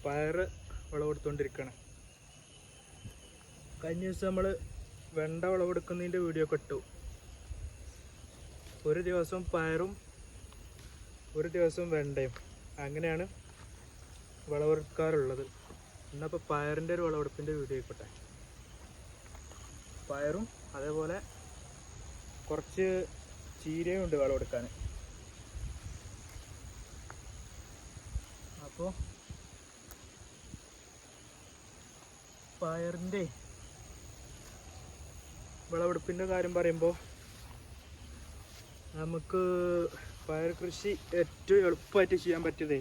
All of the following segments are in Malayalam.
പയർ വിളവെടുത്തുകൊണ്ടിരിക്കുകയാണ്. കഴിഞ്ഞ ദിവസം നമ്മൾ വെണ്ട വിളവെടുക്കുന്നതിൻ്റെ വീഡിയോ ഒക്കെ ഇട്ടു. ഒരു ദിവസം പയറും ഒരു ദിവസം വെണ്ടയും അങ്ങനെയാണ് വിളവെടുക്കാറുള്ളത്. ഇന്നപ്പോൾ പയറിൻ്റെ ഒരു വിളവെടുപ്പിൻ്റെ വീഡിയോ ആയിക്കോട്ടെ. പയറും അതേപോലെ കുറച്ച് ചീരയും ഉണ്ട് വിളവെടുക്കാൻ. അപ്പോൾ പയറിൻ്റെ വിളവെടുപ്പിൻ്റെ കാര്യം പറയുമ്പോൾ നമുക്ക് പയർ കൃഷി ഏറ്റവും എളുപ്പമായിട്ട് ചെയ്യാൻ പറ്റിയതേ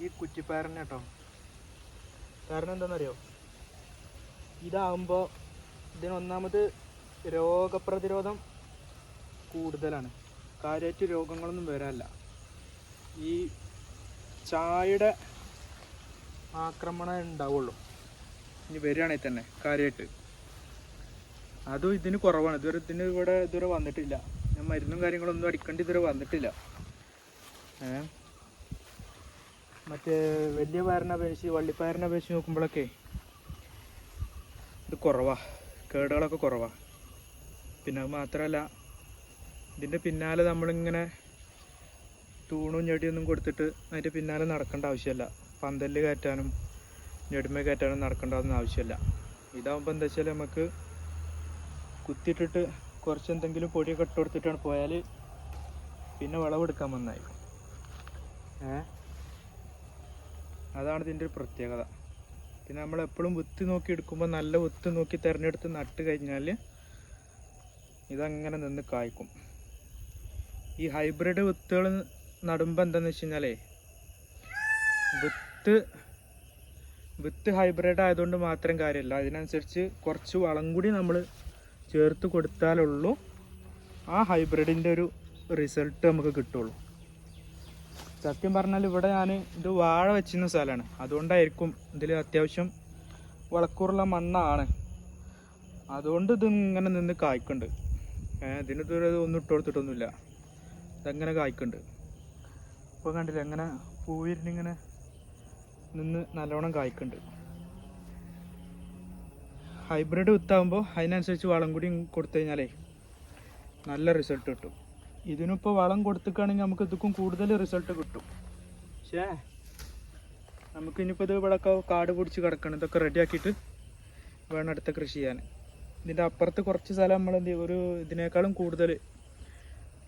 ഈ കുറ്റിപ്പയറിനെ കേട്ടോ. കാരണം എന്താണെന്നറിയോ, ഇതാകുമ്പോൾ ഇതിനൊന്നാമത് രോഗപ്രതിരോധം കൂടുതലാണ്. കാര്യമായിട്ട് രോഗങ്ങളൊന്നും വരാനില്ല. ഈ ചായയുടെ ആക്രമണം ഉണ്ടാവുള്ളൂ ഇനി വരികയാണെങ്കിൽ തന്നെ കാര്യമായിട്ട്. അതും ഇതിന് കുറവാണ്. ഇതുവരെ വന്നിട്ടില്ല. ഞാൻ മരുന്നും കാര്യങ്ങളൊന്നും അടിക്കേണ്ടി ഇതുവരെ വന്നിട്ടില്ല. മറ്റേ വലിയ പയറിനെ അപേക്ഷിച്ച് വള്ളിപ്പയറിനെ അപേക്ഷിച്ച് നോക്കുമ്പോഴൊക്കെ ഇത് കുറവാണ്, കേടുകളൊക്കെ കുറവാണ്. പിന്നെ അത് മാത്രമല്ല, ഇതിൻ്റെ പിന്നാലെ നമ്മളിങ്ങനെ തൂണും ഞെടിയൊന്നും കൊടുത്തിട്ട് അതിൻ്റെ പിന്നാലെ നടക്കേണ്ട ആവശ്യമില്ല. പന്തലിൽ കയറ്റാനും ഞെടുമ കയറ്റാനും നടക്കേണ്ടതൊന്നും ആവശ്യമില്ല. ഇതാകുമ്പോൾ എന്താ വെച്ചാൽ നമുക്ക് കുത്തിയിട്ടിട്ട് കുറച്ച് എന്തെങ്കിലും പൊടിയൊക്കെ ഇട്ട് കൊടുത്തിട്ടാണ് പോയാൽ പിന്നെ വിളവെടുക്കാൻ വന്നായി. അതാണ് ഇതിൻ്റെ ഒരു പ്രത്യേകത. പിന്നെ നമ്മളെപ്പോഴും വിത്ത് നോക്കി എടുക്കുമ്പോൾ നല്ല വിത്ത് നോക്കി തിരഞ്ഞെടുത്ത് നട്ട് കഴിഞ്ഞാൽ ഇതങ്ങനെ നിന്ന് കായ്ക്കും. ഈ ഹൈബ്രിഡ് വിത്തുകൾ നടുമ്പോൾ എന്താണെന്ന് വെച്ച് കഴിഞ്ഞാലേ, വിത്ത് ഹൈബ്രിഡ് ആയതുകൊണ്ട് മാത്രം കാര്യമില്ല, അതിനനുസരിച്ച് കുറച്ച് വളം കൂടി നമ്മൾ ചേർത്ത് കൊടുത്താലുള്ളൂ ആ ഹൈബ്രിഡിൻ്റെ ഒരു റിസൾട്ട് നമുക്ക് കിട്ടുള്ളൂ. സത്യം പറഞ്ഞാൽ ഇവിടെ ഇത് വാഴ വെച്ചിരുന്ന സ്ഥലമാണ്, അതുകൊണ്ടായിരിക്കും ഇതിൽ അത്യാവശ്യം വളക്കൂറുള്ള മണ്ണാണ്. അതുകൊണ്ട് ഇതിങ്ങനെ നിന്ന് കായ്ക്കുന്നുണ്ട്. ഇതിനിതുവരെ ഒന്നും ഇട്ട് കൊടുത്തിട്ടൊന്നുമില്ല, ഇതങ്ങനെ കായ്ക്കുന്നുണ്ട്. ഇപ്പോൾ കണ്ടില്ല, എങ്ങനെ പൂവിരിഞ്ഞിങ്ങനെ നിന്ന് നല്ലോണം കായ്ക്കുന്നുണ്ട്. ഹൈബ്രിഡ് വിത്താകുമ്പോൾ അതിനനുസരിച്ച് വളം കൂടി കൊടുത്തു കഴിഞ്ഞാലേ നല്ല റിസൾട്ട് കിട്ടും. ഇതിനിപ്പോൾ വളം കൊടുത്തിക്കുകയാണെങ്കിൽ നമുക്ക് ഇതൊക്കെ കൂടുതൽ റിസൾട്ട് കിട്ടും. പക്ഷേ നമുക്കിനിപ്പോൾ ഇത് ഇവിടെയൊക്കെ കാട് പിടിച്ച് കിടക്കണം. ഇതൊക്കെ റെഡിയാക്കിയിട്ട് വേണം അടുത്ത കൃഷി ചെയ്യാൻ. ഇതിൻ്റെ അപ്പുറത്ത് കുറച്ച് സ്ഥലം നമ്മൾ ഇതിനേക്കാളും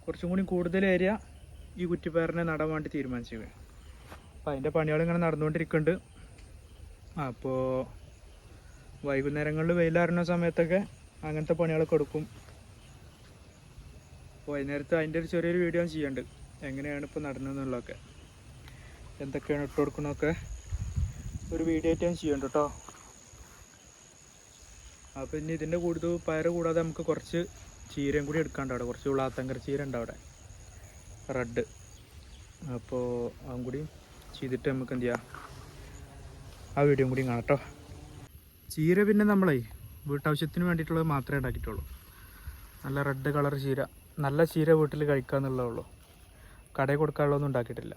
കുറച്ചും കൂടി കൂടുതൽ ഏരിയ ഈ കുറ്റിപ്പയറിനെ നടാൻ വേണ്ടി തീരുമാനിച്ചത്. അപ്പോൾ അതിൻ്റെ പണികളിങ്ങനെ നടന്നുകൊണ്ടിരിക്കുന്നുണ്ട്. അപ്പോൾ വൈകുന്നേരങ്ങളിൽ വെയിലാറുന്ന സമയത്തൊക്കെ അങ്ങനത്തെ പണികളൊക്കെ കൊടുക്കും. അപ്പോൾ വൈകുന്നേരത്ത് അതിൻ്റെ ഒരു ചെറിയൊരു വീഡിയോ ചെയ്യുന്നുണ്ട്, എങ്ങനെയാണ് ഇപ്പോൾ നടന്നതെന്നുള്ളതൊക്കെ, എന്തൊക്കെയാണ് ഇട്ട് കൊടുക്കണമൊക്കെ ഒരു വീഡിയോ ആയിട്ട് ഞാൻ ചെയ്യുന്നുണ്ട് കേട്ടോ. അപ്പോൾ ഇനി ഇതിൻ്റെ പയർ കൂടാതെ നമുക്ക് കുറച്ച് ചീരയും കൂടി എടുക്കാണ്ട്, അവിടെ കുറച്ച് ഉള്ളാത്തങ്കര ചീര ഉണ്ട് അവിടെ, റെഡ്. അപ്പോൾ അതും കൂടി ചെയ്തിട്ട് നമുക്ക് എന്ത് ചെയ്യാം, ആ വീഡിയോ കൂടി കാണാം കേട്ടോ. ചീര പിന്നെ നമ്മളെ വീട്ടാവശ്യത്തിന് വേണ്ടിയിട്ടുള്ളത് മാത്രമേ ഉണ്ടാക്കിയിട്ടുള്ളൂ. നല്ല റെഡ് കളർ ചീര, നല്ല ചീര വീട്ടിൽ കഴിക്കാമെന്നുള്ളതേ ഉള്ളൂ. കടയിൽ കൊടുക്കാനുള്ളതൊന്നും ഉണ്ടാക്കിയിട്ടില്ല.